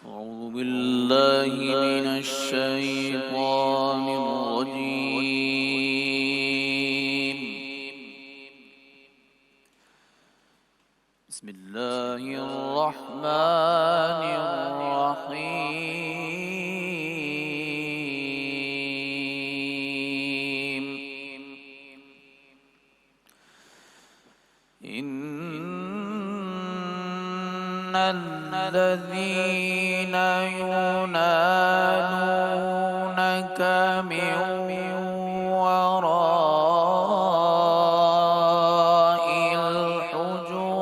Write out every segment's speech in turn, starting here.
أعوذ بالله من الشيطان الرجيم. بسم الله الرحمن الرحيم. إن الذين ينادونك من وراء الحجرات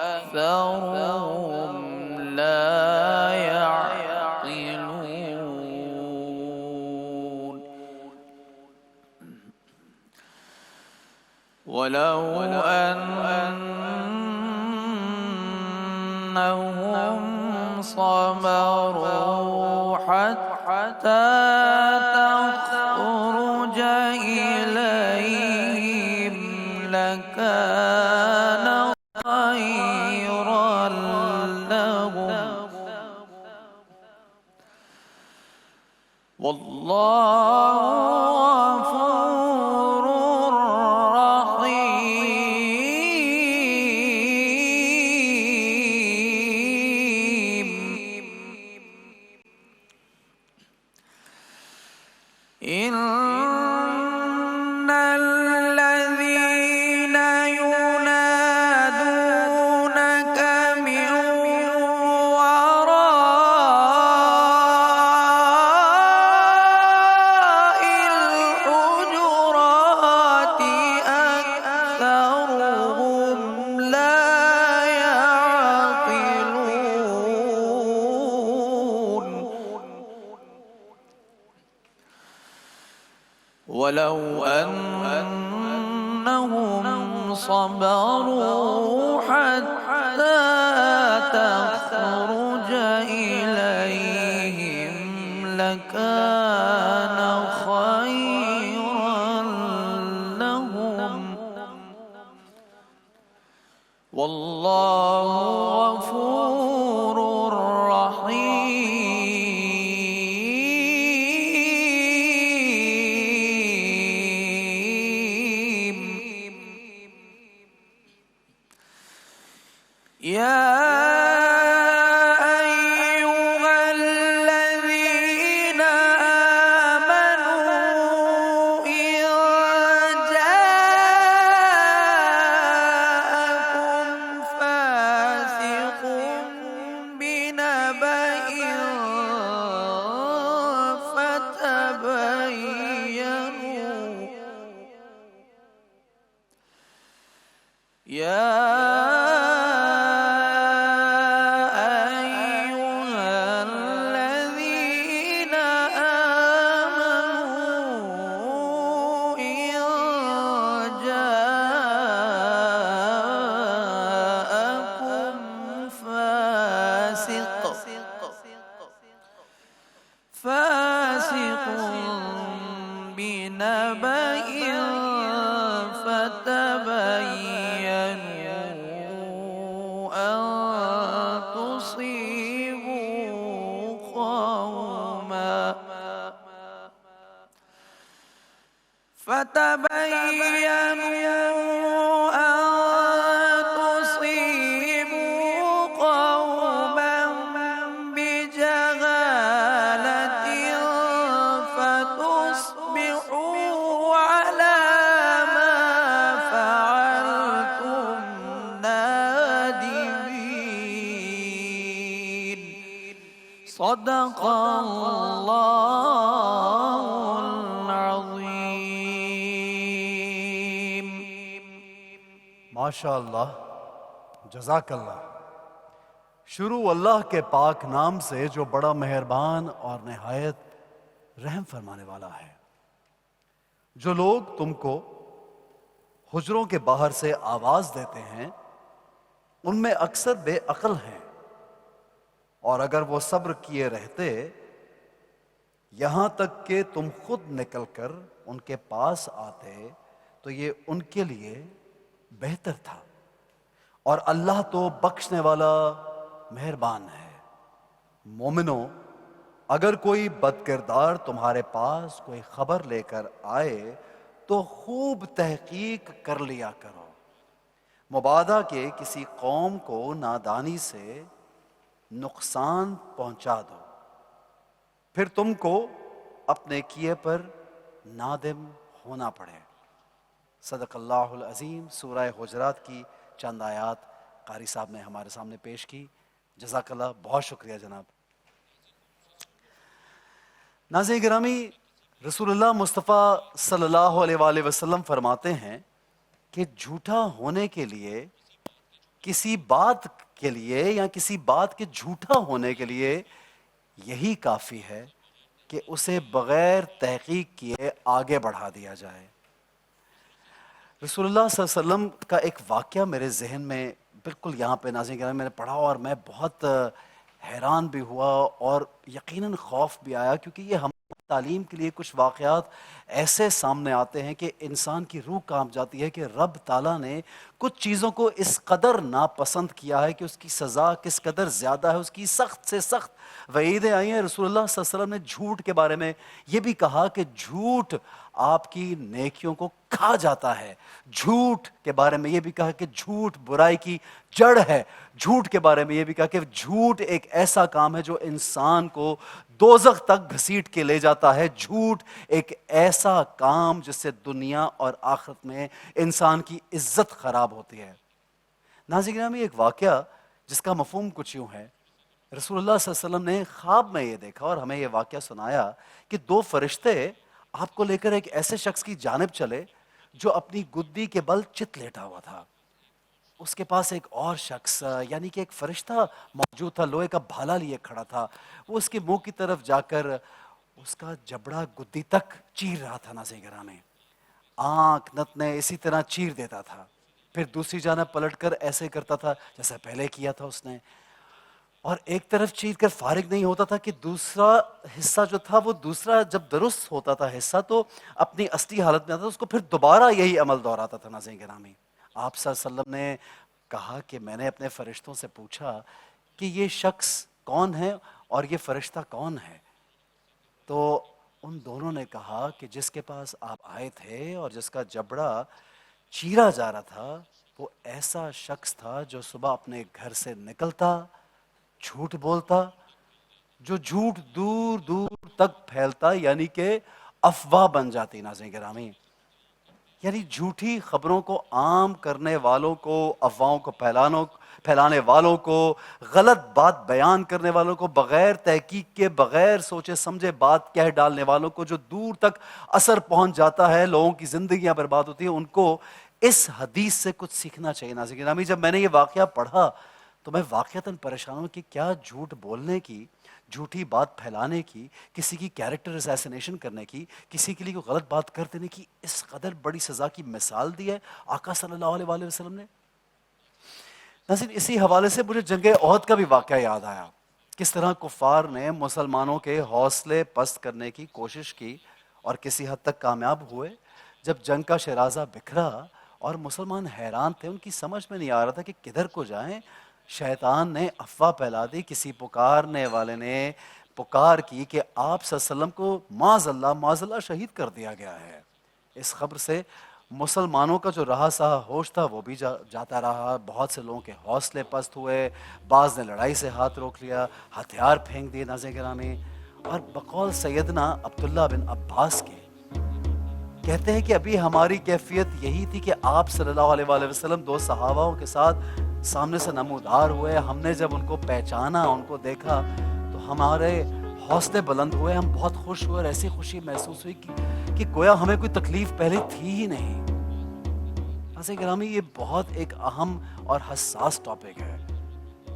أكثرهم لا يعقلون. ولو أنهم صبروا حتى تخرج إليهم لكان خيرا لهم، والله غفور رحيم. إن الذين ينادونك من وراء الحجرات أكثرهم لا يعقلون. ولو أنهم صبروا حتى تخرج إليهم لكان خيرا لهم، والله غفور رحيم. يا أيها الذين آمنوا إن جاءكم فاسق بنبأ فتبينوا. يا أيها الذين آمنوا إن جاءكم فاسق بنبأ فتبينوا أن تصيبوا قوما بجهالة فتصبحوا على ما فعلتم نادمين. صدق الله العظيم. ماشاء اللہ، جزاک اللہ۔ شروع اللہ کے پاک نام سے جو بڑا مہربان اور نہایت رحم فرمانے والا ہے۔ جو لوگ تم کو حجروں کے باہر سے آواز دیتے ہیں ان میں اکثر بے عقل ہیں، اور اگر وہ صبر کیے رہتے یہاں تک کہ تم خود نکل کر ان کے پاس آتے تو یہ ان کے لیے بہتر تھا، اور اللہ تو بخشنے والا مہربان ہے۔ مومنو، اگر کوئی بد کردار تمہارے پاس کوئی خبر لے کر آئے تو خوب تحقیق کر لیا کرو، مبادا کہ کسی قوم کو نادانی سے نقصان پہنچا دو، پھر تم کو اپنے کیے پر نادم ہونا پڑے۔ صدق اللہ العظیم۔ سورہ حجرات کی چند آیات قاری صاحب نے ہمارے سامنے پیش کی۔ جزاک اللہ، بہت شکریہ جناب۔ ناظرین گرامی، رسول اللہ مصطفیٰ صلی اللہ علیہ وآلہ وسلم فرماتے ہیں کہ جھوٹا ہونے کے لیے، کسی بات کے لیے یا کسی بات کے جھوٹا ہونے کے لیے یہی کافی ہے کہ اسے بغیر تحقیق کیے آگے بڑھا دیا جائے۔ رسول اللہ صلی اللہ علیہ وسلم کا ایک واقعہ میرے ذہن میں بالکل یہاں پہ ناظرین گرامی میں نے پڑھا اور میں بہت حیران بھی ہوا اور یقیناً خوف بھی آیا، کیونکہ یہ ہم تعلیم کے لیے کچھ واقعات ایسے سامنے آتے ہیں کہ انسان کی روح کانپ جاتی ہے کہ رب تعالیٰ نے کچھ چیزوں کو اس قدر ناپسند کیا ہے کہ اس کی سزا کس قدر زیادہ ہے، اس کی سخت سے سخت وعیدیں آئی ہیں۔ رسول اللہ صلی اللہ علیہ وسلم نے جھوٹ کے بارے میں یہ بھی کہا کہ جھوٹ آپ کی نیکیوں کو کھا جاتا ہے۔ جھوٹ کے بارے میں یہ بھی کہا کہ جھوٹ برائی کی جڑ ہے۔ جھوٹ کے بارے میں یہ بھی کہا کہ جھوٹ ایک ایسا کام ہے جو انسان کو دوزخ تک گھسیٹ کے لے جاتا ہے۔ جھوٹ ایک ایسا کام جس سے دنیا اور آخرت میں انسان کی عزت خراب ہوتی ہے۔ ناظرین گرامی، ایک واقعہ جس کا مفہوم کچھ یوں ہے، رسول اللہ صلی اللہ علیہ وسلم نے خواب میں یہ دیکھا اور ہمیں یہ واقعہ سنایا کہ دو فرشتے آپ کو لے کر ایک ایسے شخص کی جانب چلے جو اپنی گدی کے بل چت لیٹا ہوا تھا۔ اس کے پاس ایک اور شخص یعنی کہ ایک فرشتہ موجود تھا، لوہے کا بھالا لیے کھڑا تھا۔ وہ اس کے منہ کی طرف جا کر اس کا جبڑا گدی تک چیر رہا تھا۔ ناظرین گرامی، آنکھ نتنے اسی طرح چیر دیتا تھا، پھر دوسری جانب پلٹ کر ایسے کرتا تھا جیسا پہلے کیا تھا اس نے، اور ایک طرف چیر کر فارغ نہیں ہوتا تھا کہ دوسرا حصہ جو تھا وہ دوسرا جب درست ہوتا تھا حصہ تو اپنی اصلی حالت میں آتا تھا، اس کو پھر دوبارہ یہی عمل دہراتا تھا۔ ناظرین گرامی، آپ صلی اللہ علیہ وسلم نے کہا کہ میں نے اپنے فرشتوں سے پوچھا کہ یہ شخص کون ہے اور یہ فرشتہ کون ہے؟ تو ان دونوں نے کہا کہ جس کے پاس آپ آئے تھے اور جس کا جبڑا چیرا جا رہا تھا وہ ایسا شخص تھا جو صبح اپنے گھر سے نکلتا، جھوٹ بولتا، جو جھوٹ دور دور تک پھیلتا، یعنی کہ افواہ بن جاتی۔ ناظرین گرامی، یعنی جھوٹی خبروں کو عام کرنے والوں کو، افواہوں کو پھیلانے والوں کو، غلط بات بیان کرنے والوں کو، بغیر تحقیق کے بغیر سوچے سمجھے بات کہہ ڈالنے والوں کو جو دور تک اثر پہنچ جاتا ہے، لوگوں کی زندگیاں برباد ہوتی ہیں، ان کو اس حدیث سے کچھ سیکھنا چاہیے۔ ناظرین گرامی، جب میں نے یہ واقعہ پڑھا تو میں واقعتاً پریشان ہوں کہ کیا جھوٹ بولنے کی، جھوٹی بات پھیلانے کی، کسی کی کیریکٹر اسیسینیشن کرنے کی، کسی کے لیے کوئی غلط بات کر دینے کی اس قدر بڑی سزا کی مثال دی ہے آقا صلی اللہ علیہ وآلہ وسلم نے۔ ناظرین، اسی حوالے سے مجھے جنگ احد کا بھی واقعہ یاد آیا، کس طرح کفار نے مسلمانوں کے حوصلے پست کرنے کی کوشش کی اور کسی حد تک کامیاب ہوئے۔ جب جنگ کا شرازہ بکھرا اور مسلمان حیران تھے، ان کی سمجھ میں نہیں آ رہا تھا کہ کدھر کو جائیں، شیطان نے افواہ پھیلا دی، کسی پکارنے والے نے پکار کی کہ آپ صلی اللہ علیہ وسلم کو معاذ اللہ شہید کر دیا گیا ہے۔ اس خبر سے مسلمانوں کا جو رہا سہا ہوش تھا وہ بھی جاتا رہا، بہت سے لوگوں کے حوصلے پست ہوئے، بعض نے لڑائی سے ہاتھ روک لیا، ہتھیار پھینک دیے۔ ناظرین گرامی، اور بقول سیدنا عبداللہ بن عباس کے کہتے ہیں کہ ابھی ہماری کیفیت یہی تھی کہ آپ صلی اللہ علیہ وآلہ وسلم دو صحابہ کے ساتھ سامنے سے نمودار ہوئے، ہم نے جب ان کو پہچانا، ان کو دیکھا تو ہمارے حوصلے بلند ہوئے، ہم بہت خوش ہوئے اور ایسی خوشی محسوس ہوئی کہ گویا ہمیں کوئی تکلیف پہلے تھی ہی نہیں۔ ناظرین گرامی، یہ بہت ایک اہم اور حساس ٹاپک ہے،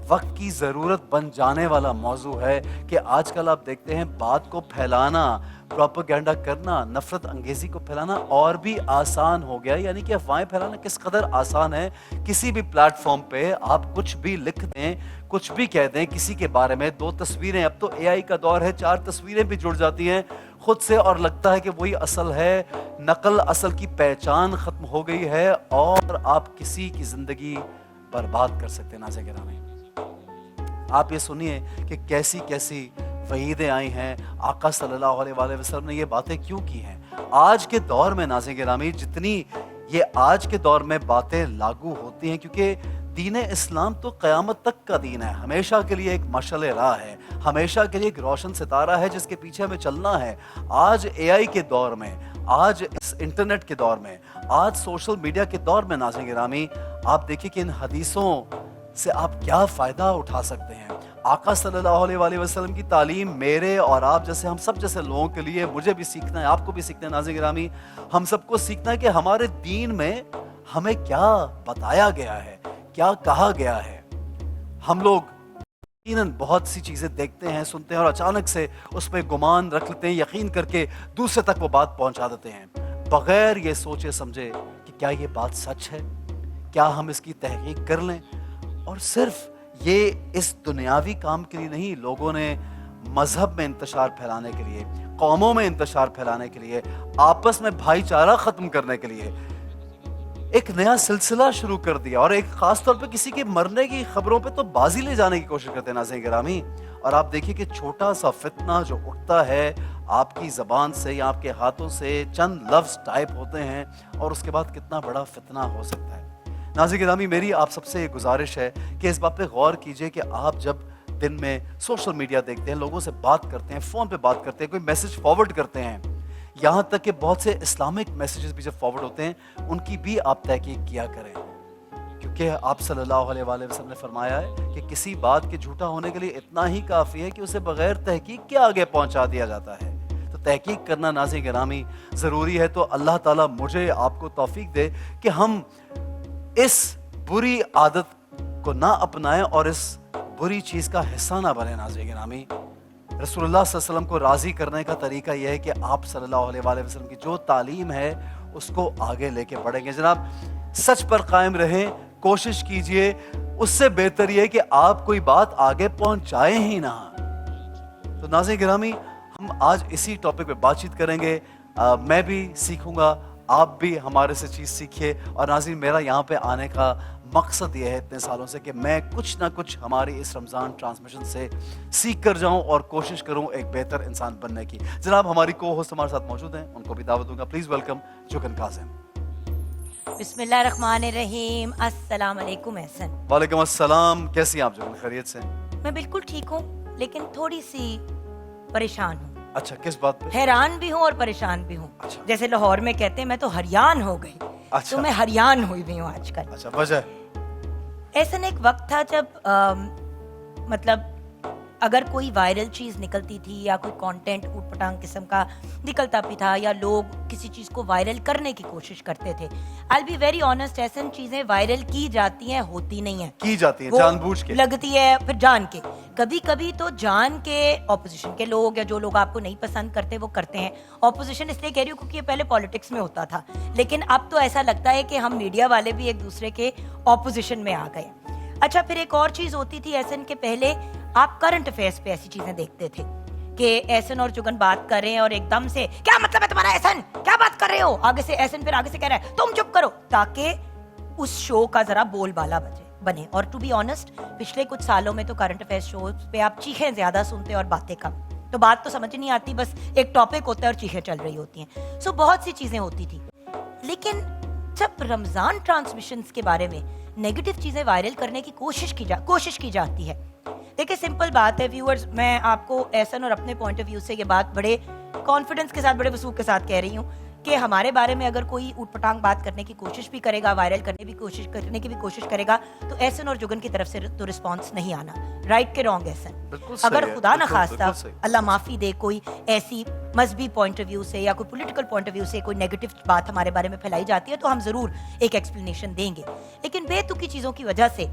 وقت کی ضرورت بن جانے والا موضوع ہے کہ آج کل آپ دیکھتے ہیں بات کو پھیلانا، پروپیگنڈا کرنا، نفرت انگیزی کو پھیلانا اور بھی آسان ہو گیا، یعنی کہ افواہیں پھیلانا کس قدر آسان ہے۔ کسی بھی پلیٹ فارم پہ آپ کچھ بھی لکھ دیں، کچھ بھی کہہ دیں کسی کے بارے میں، دو تصویریں، اب تو اے آئی کا دور ہے، 4 تصویریں بھی جڑ جاتی ہیں خود سے اور لگتا ہے کہ وہی اصل ہے، نقل اصل کی پہچان ختم ہو گئی ہے اور آپ کسی کی زندگی برباد کر سکتے ہیں۔ ناظرین گرامی، آپ یہ سنیے کہ کیسی کیسی وعیدیں آئی ہیں، آقا صلی اللہ علیہ وآلہ وسلم نے یہ باتیں کیوں کی ہیں. آج کے دور میں ناظرین گرامی جتنی یہ آج کے دور میں باتیں لاگو ہوتی ہیں، کیونکہ دین اسلام تو قیامت تک کا دین ہے، ہمیشہ کے لیے ایک مشعل راہ ہے، ہمیشہ کے لیے ایک روشن ستارہ ہے جس کے پیچھے ہمیں چلنا ہے. آج اے آئی کے دور میں، آج اس انٹرنیٹ کے دور میں، آج سوشل میڈیا کے دور میں ناظرین گرامی آپ دیکھیں کہ ان حدیثوں سے آپ کیا فائدہ اٹھا سکتے ہیں. آقا صلی اللہ علیہ وآلہ وسلم کی تعلیم میرے اور آپ جیسے ہم سب جیسے لوگوں کے لیے، مجھے بھی سیکھنا ہے، آپ کو بھی سیکھنا ہے. ناظرین گرامی ہم سب کو سیکھنا ہے کہ ہمارے دین میں ہمیں کیا بتایا گیا ہے، کیا کہا گیا ہے. ہم لوگ یقیناً بہت سی چیزیں دیکھتے ہیں، سنتے ہیں اور اچانک سے اس پہ گمان رکھ لیتے ہیں، یقین کر کے دوسرے تک وہ بات پہنچا دیتے ہیں بغیر یہ سوچے سمجھے کہ کیا یہ بات سچ ہے، کیا ہم اس کی تحقیق کر لیں. اور صرف یہ اس دنیاوی کام کے لیے نہیں، لوگوں نے مذہب میں انتشار پھیلانے کے لیے، قوموں میں انتشار پھیلانے کے لیے، آپس میں بھائی چارہ ختم کرنے کے لیے ایک نیا سلسلہ شروع کر دیا، اور ایک خاص طور پہ کسی کے مرنے کی خبروں پہ تو بازی لے جانے کی کوشش کرتے ہیں ناظرین گرامی. اور آپ دیکھیے کہ چھوٹا سا فتنہ جو اٹھتا ہے آپ کی زبان سے یا آپ کے ہاتھوں سے، چند لفظ ٹائپ ہوتے ہیں اور اس کے بعد کتنا بڑا فتنہ ہو سکتا ہے. ناظرین گرامی میری آپ سب سے یہ گزارش ہے کہ اس بات پہ غور کیجئے کہ آپ جب دن میں سوشل میڈیا دیکھتے ہیں، لوگوں سے بات کرتے ہیں، فون پہ بات کرتے ہیں، کوئی میسج فارورڈ کرتے ہیں، یہاں تک کہ بہت سے اسلامک میسیجز بھی جب فارورڈ ہوتے ہیں ان کی بھی آپ تحقیق کیا کریں، کیونکہ آپ صلی اللہ علیہ وآلہ وسلم نے فرمایا ہے کہ کسی بات کے جھوٹا ہونے کے لیے اتنا ہی کافی ہے کہ اسے بغیر تحقیق کے آگے پہنچا دیا جاتا ہے. تو تحقیق کرنا ناظرین گرامی ضروری ہے. تو اللہ تعالیٰ مجھے آپ کو توفیق دے کہ ہم اس بری عادت کو نہ اپنائیں اور اس بری چیز کا حصہ نہ بنے. ناظرین گرامی رسول اللہ صلی اللہ علیہ وسلم کو راضی کرنے کا طریقہ یہ ہے کہ آپ صلی اللہ علیہ وآلہ وسلم کی جو تعلیم ہے اس کو آگے لے کے بڑھیں گے. جناب سچ پر قائم رہیں، کوشش کیجئے، اس سے بہتر یہ ہے کہ آپ کوئی بات آگے پہنچائیں ہی نہ. تو ناظرین گرامی ہم آج اسی ٹاپک پہ بات چیت کریں گے. میں بھی سیکھوں گا، آپ بھی ہمارے سے چیز سیکھیے. اور ناظرین میرا یہاں پہ آنے کا مقصد یہ ہے اتنے سالوں سے کہ میں کچھ نہ کچھ ہماری اس رمضان ٹرانسمیشن سے سیکھ کر جاؤں اور کوشش کروں ایک بہتر انسان بننے کی. جناب ہماری کو ہوسٹ ہمارے ساتھ موجود ہیں، ان کو بھی دعوت دوں گا. Please welcome Jogan Kazim. بسم اللہ الرحمن الرحیم. السلام علیکم احسن. وعلیکم السلام. کیسی ہیں آپ جوگن؟ خیریت سے؟ میں بالکل ٹھیک ہوں لیکن تھوڑی سی پریشان ہوں. اچھا کس بات پہ؟ حیران بھی ہوں اور پریشان بھی ہوں. اچھا. جیسے لاہور میں کہتے ہیں میں تو ہریان ہو گئی. اچھا. تو میں ہریان ہوئی بھی ہوں آج کل. اچھا وجہ؟ ایسا ایک وقت تھا جب مطلب اگر کوئی وائرل چیز نکلتی تھی یا کوئی کانٹینٹ اوٹ پٹانگ قسم کا نکلتا بھی تھا یا لوگ کسی چیز کو وائرل کرنے کی کوشش کرتے تھے، I'll be very honest، ایسے چیزیں وائرل کی جاتی ہیں، ہوتی نہیں ہیں. کی جاتی ہیں جان بوجھ کے، لگتی ہے پھر جان کے. کبھی کبھی تو جان کے اپوزیشن کے لوگ یا جو لوگ آپ کو نہیں پسند کرتے وہ کرتے ہیں. اپوزیشن اس لیے کہہ رہی ہوں کیونکہ یہ پہلے پالیٹکس میں ہوتا تھا، لیکن اب تو ایسا لگتا ہے کہ ہم میڈیا والے بھی ایک دوسرے کے اپوزیشن میں آ گئے. اچھا پھر ایک اور چیز ہوتی تھی ایسن کے پہلے آپ کرنٹ افیئرس پہ ایسی چیزیں دیکھتے تھے کہ ایسن اور جگن بات کر رہے ہیں اور ایک دم سے کیا مطلب ہے تمہارا ایسن، کیا بات کر رہے ہو، آگے سے ایسن پھر آگے سے کہہ رہا ہے تم چپ کرو، تاکہ اس شو کا ذرا بول بالا بنے. اور ٹو بی آنسٹ پچھلے کچھ سالوں میں تو کرنٹ افیئرس شوز پہ آپ چیخیں زیادہ سنتے اور باتیں کم. تو بات تو سمجھ نہیں آتی، بس ایک ٹاپک ہوتا ہے اور چیخیں چل رہی ہوتی ہیں. سو بہت سی چیزیں ہوتی تھی. لیکن جب رمضان ٹرانسمیشنز کے بارے میں نیگیٹو چیزیں وائرل کرنے کی کوشش کی جاتی ہے، دیکھیں سمپل بات ہے ویورز، میں آپ کو ایسن اور اپنے پوائنٹ آف ویو سے یہ بات بڑے کانفیڈنس کے ساتھ، بڑے وثوق کے ساتھ کہہ رہی ہوں کہ ہمارے بارے میں اگر کوئی اوٹ پٹانگ بات کرنے کی کوشش بھی کرے گا، وائرل کرنے کی بھی کوشش کرے گا، تو ایسن اور جگن کی طرف سے تو رسپانس نہیں آنا. رائٹ کے رانگ ایسن؟ اگر خدا نخواستہ اللہ معافی دے کوئی ایسی مذہبی پوائنٹ آف ویو سے یا کوئی پولیٹیکل پوائنٹ آف ویو سے کوئی نیگیٹو بات ہمارے بارے میں پھیلائی جاتی ہے تو ہم ضرور ایک ایکسپلینیشن دیں گے. لیکن بے تکی چیزوں کی وجہ سے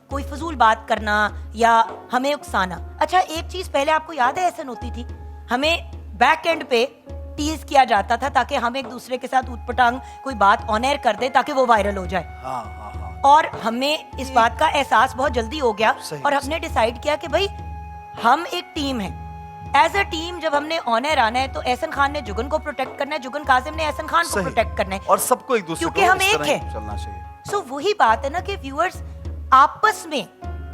کوئی فضول بات کرنا یا ہمیں اکسانا. اچھا ایک چیز پہلے آپ کو یاد ہے ایسن ہوتی تھی، ہمیں بیک اینڈ پہ ٹیز کیا جاتا تھا تاکہ ہم ایک دوسرے کے ساتھ اوٹ پٹانگ کوئی بات آن ایئر کر دیں تاکہ وہ وائرل ہو جائے. اور ہمیں اس بات کا احساس بہت جلدی ہو گیا اور ہم نے ڈیسائیڈ کیا کہ بھائی ہم ایک ٹیم ہیں. ایز اے ٹیم جب ہم نے آن ایئر آنا ہے تو احسن خان نے جگن کو پروٹیکٹ کرنا ہے، جگن کاظم نے احسن خان کو پروٹیکٹ کرنا ہے، اور سب کو ایک دوسرے کیونکہ ہم ایک ہیں. چلنا چاہیے. سو وہی بات ہے نا کہ ویورز آپس میں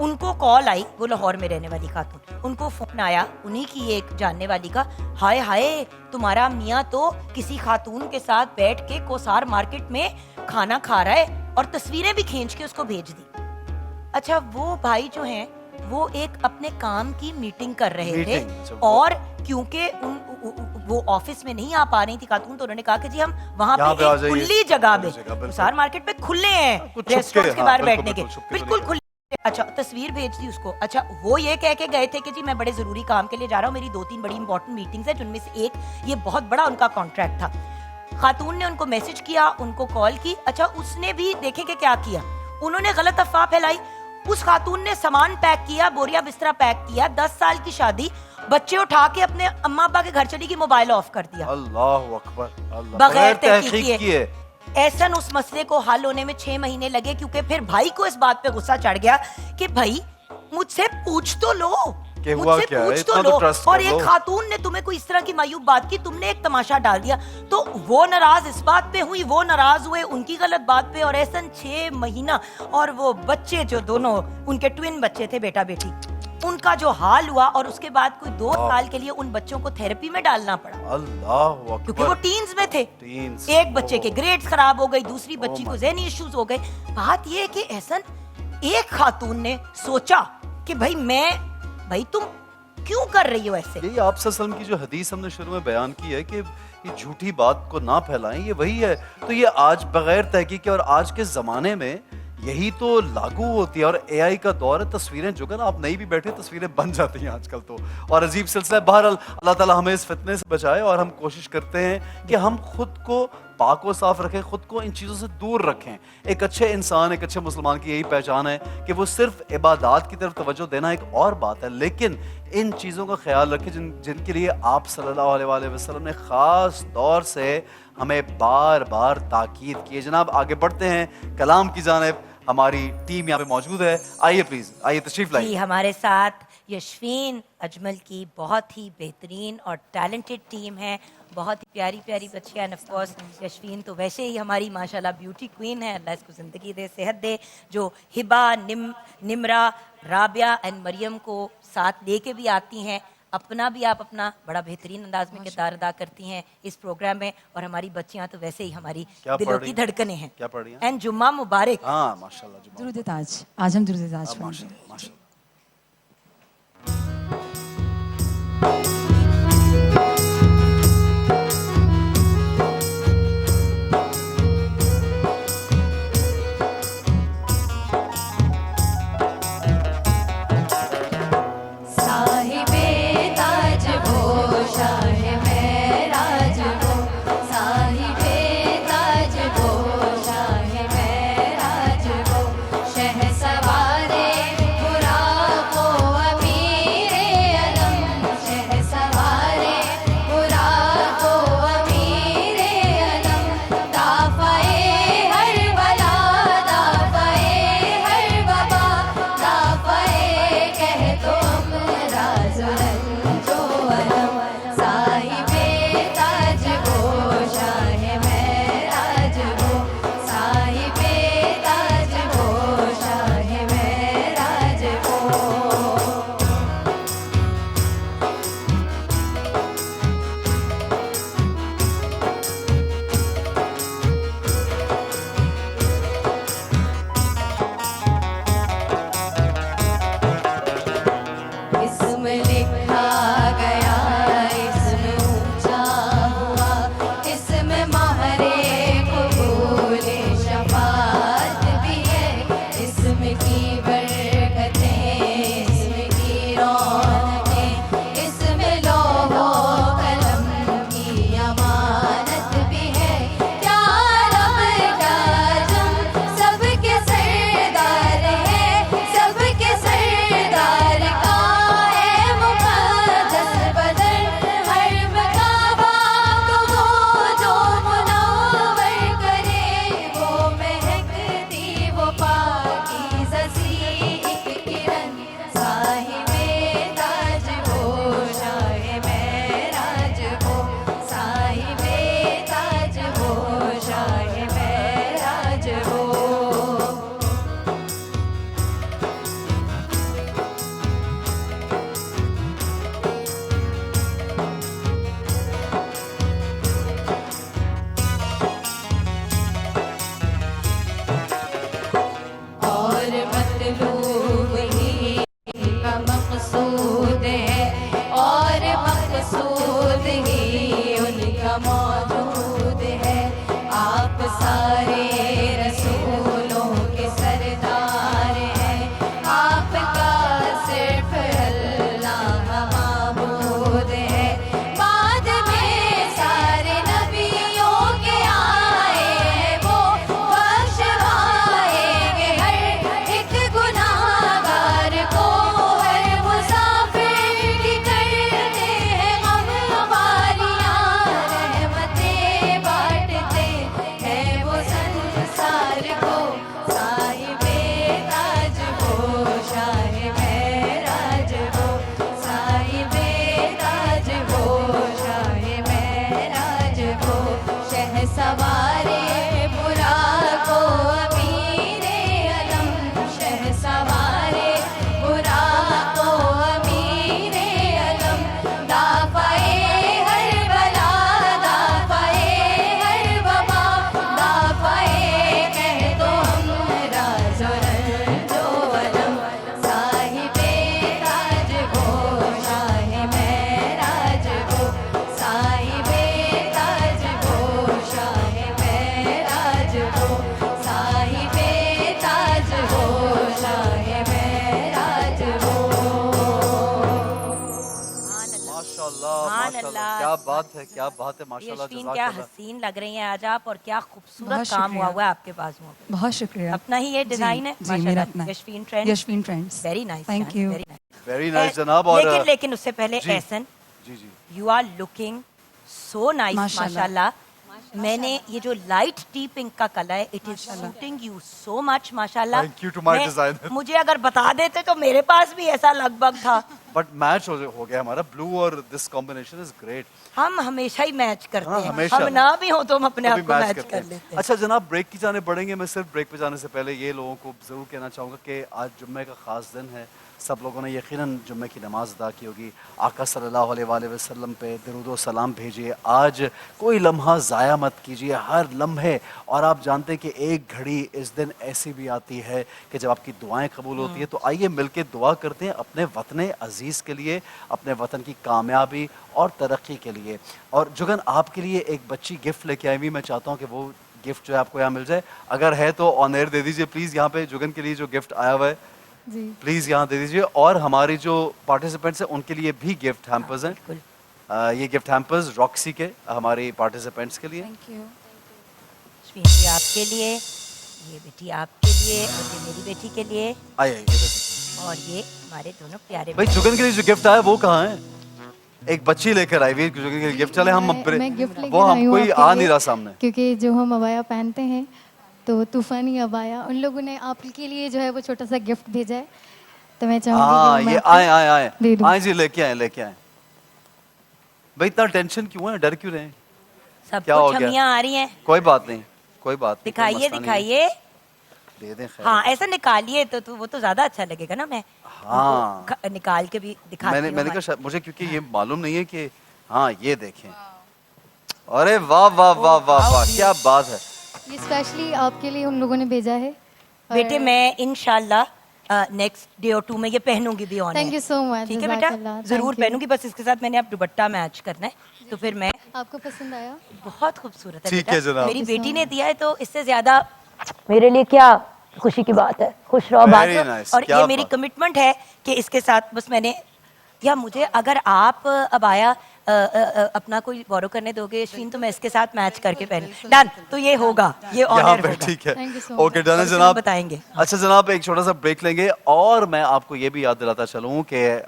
ان کو کال آئی, وہ لاہور میں رہنے والی خاتون, ان کو فون آیا انہی کی ایک جاننے والی کا, ہائے ہائے تمہارا میاں تو کسی خاتون کے ساتھ بیٹھ کے کوسار مارکیٹ میں کھانا کھا رہا ہے, اور تصویریں بھی کھینچ کے اس کو بھیج دی. اچھا وہ بھائی جو ہیں وہ ایک اپنے کام کی میٹنگ کر رہے تھے, اور کیونکہ وہ آفس میں نہیں آ پا رہی تھی خاتون, تو انہوں نے کہا کہ جی ہم وہاں پہ ایک کھلی جگہ میں, کوسار مارکیٹ پہ کھلے ہیں ریسٹورینٹس کے باہر بیٹھنے کے, بالکل کھلے. اچھا تصویر بھیج دی اس کو. اچھا وہ یہ کہہ کے گئے تھے کہ جی میں بڑے ضروری کام کے لیے جا رہا ہوں, میری 2-3 بڑی امپورٹنٹ میٹنگز ہیں, جن میں سے ایک یہ بہت بڑا ان کا کانٹریکٹ تھا. خاتون نے ان کو میسج کیا, ان کو کال کی. اچھا اس نے بھی دیکھیں کہ کیا کیا, انہوں نے غلط افواہ پھیلائی. اس خاتون نے سامان پیک کیا, بوریا بسترا پیک کیا, 10 سال کی شادی, بچے اٹھا کے اپنے اماں ابا کے گھر چلی گئی, موبائل آف کر دیا اللہ اکبر, بغیر تحقیق کیے. ایسا اس مسئلے کو حل ہونے میں 6 مہینے لگے, کیونکہ پھر بھائی کو اس بات پہ غصہ چڑھ گیا کہ بھائی مجھ سے پوچھ تو لو, مجھ سے پوچھ تو لو, اور ایک خاتون نے تمہیں کوئی اس طرح کی معیوب بات کی, تم نے ایک تماشا ڈال دیا. تو وہ ناراض اس بات پہ ہوئی, وہ ناراض ہوئے ان کی غلط بات پہ, اور ایسا 6 مہینہ, اور وہ بچے جو دونوں ان کے ٹوین بچے تھے بیٹا بیٹی, ان کا جو حال ہوا, اور اس کے بعد کوئی 2 سال کے لیے ان بچوں کو تھیراپی میں ڈالنا پڑا, اللہ اکبر, کیونکہ وہ ٹینز میں تھے. ایک بچے کے گریڈز خراب ہو گئی, دوسری بچی کو ذہنی ایشوز ہو گئے. بات یہ ہے کہ احسن ایک خاتون نے سوچا کہ بھائی تم کیوں کر رہی ہو ایسے. یہی آپ صلی اللہ علیہ وسلم کی جو حدیث ہم نے شروع میں بیان کی ہے کہ یہ جھوٹی بات کو نہ پھیلائیں, یہ وہی ہے. تو یہ آج بغیر تحقیق, اور آج کے زمانے میں یہی تو لاگو ہوتی ہے, اور اے آئی کا دور ہے. تصویریں جو کہ نا آپ نہیں بھی بیٹھے, تصویریں بن جاتی ہیں آج کل تو, اور عجیب سلسلہ ہے. بہرحال اللہ تعالیٰ ہمیں اس فتنے سے بچائے, اور ہم کوشش کرتے ہیں کہ ہم خود کو پاک و صاف رکھیں, خود کو ان چیزوں سے دور رکھیں. ایک اچھے انسان, ایک اچھے مسلمان کی یہی پہچان ہے کہ وہ صرف عبادات کی طرف توجہ دینا ایک اور بات ہے, لیکن ان چیزوں کا خیال رکھیں جن کے لیے آپ صلی اللہ علیہ وآلہ وسلم نے خاص طور سے ہمیں بار بار تاکید کی ہے. جناب آگے بڑھتے ہیں کلام کی جانب. ہماری ٹیم یہاں پہ موجود ہے, آئیے پلیز, آئیے تشریف لائیے. جی ہمارے ساتھ یشفین اجمل کی بہت ہی بہترین اور ٹیلنٹڈ ٹیم ہے, بہت ہی پیاری پیاری بچیاں. آف کورس یشفین تو ویسے ہی ہماری ماشاءاللہ بیوٹی کوئین ہے, اللہ اس کو زندگی دے, صحت دے, جو ہبا, نمرا, رابعہ اینڈ مریم کو ساتھ لے کے بھی آتی ہیں. اپنا بھی آپ اپنا بڑا بہترین انداز میں کردار ادا کرتی ہیں اس پروگرام میں, اور ہماری بچیاں تو ویسے ہی ہماری دلوں کی دھڑکنیں ہیں. کیا پڑھ رہی ہیں؟ اینڈ جمعہ مبارک. ہاں ماشاءاللہ, درود تاج. آج ہم درود تاج پڑھیں گے. ماشاءاللہ. شہ سوارے برا سبحان اللہ کیا بات ہے، کیا بات ہے، ماشاءاللہ یشفین جزاک کیا اللہ. حسین لگ رہی ہیں آج آپ اور کیا خوبصورت بہت کام شکریہ. ہوا ہوا ہے آپ کے بازوؤں پہ. بہت شکریہ. اپنا ہی یہ ڈیزائن ہے جی میرا اپنا. Yashfeen trend. Yashfeen trends. Very nice. Thank you. Very nice جناب. اور لیکن اس سے پہلے جی. احسن جی جی you are looking so nice ماشاءاللہ. ماشاءاللہ. میں نے یہ جو لائٹ ٹی پنک کا کلر ہے it is suiting you so much ماشاءاللہ. Thank you to my designer. مجھے اگر بتا دیتے تو میرے پاس بھی ایسا لگ بھگ تھا. بٹ میچ ہو گیا ہمارا بلو اور دس کمبینیشن از گریٹ. ہم ہمیشہ ہی میچ کرتے ہاں، ہیں. ہمیشہ. ہم نہ بھی ہوں تو ہم اپنے آپ کو میچ میچ کرتے کر ہیں. لیتے ہیں. اچھا جناب بریک کی جانے بڑھیں گے. میں صرف بریک پہ جانے سے پہلے یہ لوگوں کو ضرور کہنا چاہوں گا کہ آج جمعے کا خاص دن ہے. سب لوگوں نے یقیناً جمعے کی نماز ادا کی ہوگی. آقا صلی اللہ علیہ وآلہ وسلم پہ درود و سلام بھیجیے. آج کوئی لمحہ ضائع مت کیجیے، ہر لمحے. اور آپ جانتے ہیں کہ ایک گھڑی اس دن ایسی بھی آتی ہے کہ جب آپ کی دعائیں قبول ہوتی ہیں. تو آئیے مل کے دعا کرتے ہیں اپنے وطن عزیز کے لیے، اپنے وطن کی کامیابی اور ترقی کے لیے. اور جگن آپ کے لیے ایک بچی گفٹ لے کے آئی ہوئی. میں چاہتا ہوں کہ وہ گفٹ جو ہے آپ کو یہاں مل جائے. اگر ہے تو آن ایئر دے دیجیے پلیز. یہاں پہ جگن کے لیے جو گفٹ آیا ہوا ہے جی پلیز یہاں دے دیجیے. اور ہماری جو پارٹیسپینٹس ہیں ان کے لیے بھی گفٹ ہیمپرز ہیں. یہ گفٹ ہیمپرز راکسی کے ہماری پارٹیسپینٹس کے لیے. Thank you. یشفین جی آپ کے لیے، یہ بیٹی آپ کے لیے، اور یہ میری بیٹی کے لیے، آئیے اور یہ ہمارے دونوں پیارے بھائی جگن کے لیے جو گفٹ آیا وہ کہاں ہے؟ ایک بچی لے کر آئی ہوئی جگن کے لیے گفٹ. چلے ہم میں گفٹ لے کے وہ آئی ہوں کوئی آپ کے آ لیے، نہیں رہا سامنے. کیونکہ جو ہم ابایا پہنتے ہیں تو طوفانی ابایا ان لوگوں نے آپ کے لیے جو ہے وہ چھوٹا سا گفٹ بھیجا ہے. تو میں چاہوں گی ہاں کہ وہ میں یہ آپ کو آئے دے دوں. آئے جی لے کے آئے. بھائی اتنا ٹینشن کیوں ہے، ڈر کیوں رہے ہیں؟ سب کیا ہو کچھ گیا؟ ہمیاں آ رہی ہیں. کوئی بات نہیں، کوئی بات نہیں. کوئی دکھائیے مسئلہ نہیں ہے. دکھائیے. دے دیں خیر. ہاں ایسا نکالیے تو وہ تو زیادہ اچھا لگے گا نا. میں ہاں نکال کے بھی دکھاتی میں نے ہوں. کہا مجھے کیونکہ یہ معلوم نہیں ہے کہ ہاں یہ دیکھیں. ارے واہ واہ واہ واہ واہ کیا بات ہے. یہ اسپیشلی آپ کے لیے ان لوگوں نے بھیجا ہے. بیٹے میں انشاءاللہ نیکسٹ ڈے اور 2 میں یہ پہنوں گی بھی. آن تھینک یو سو مچ. ٹھیک ہے بیٹا ضرور پہنوں گی. بس اس کے ساتھ میں نے اب دوپٹہ میچ کرنا ہے تو پھر میں. آپ کو پسند آیا؟ بہت خوبصورت ہے ٹھیک بیٹا. ہے جناب. میری بیٹی نے دیا ہے تو اس سے زیادہ میرے لیے کیا خوشی کی بات ہے. خوش رہو بات Very ہے. nice. اور کیا یہ میری بات. کمٹمنٹ ہے کہ اس کے ساتھ بس میں نے یا مجھے اگر آپ اب آیا اپنا کوئی بورو کرنے دو گے یشفین تو میں اس کے ساتھ میچ کر کے پہن. ڈن. تو یہ ہوگا، یہ یہاں آنر پہ ہوگا. ٹھیک ہے. Thank you so okay much. Done ہے اور اسے جناب. بتائیں گے. اچھا جناب ایک چھوٹا سا بریک لیں گے. اور میں آپ کو یہ بھی یاد دلاتا چلوں کہ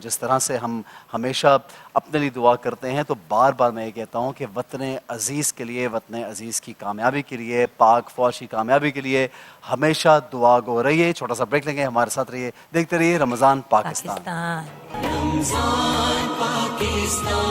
جس طرح سے ہم ہمیشہ اپنے لیے دعا کرتے ہیں تو بار بار میں یہ کہتا ہوں کہ وطن عزیز کے لیے، وطن عزیز کی کامیابی کے لیے، پاک فوج کی کامیابی کے لیے ہمیشہ دعا گو رہیے. چھوٹا سا بریک لیں گے، ہمارے ساتھ رہیے، دیکھتے رہیے رمضان پاکستان. رمضان پاکستان.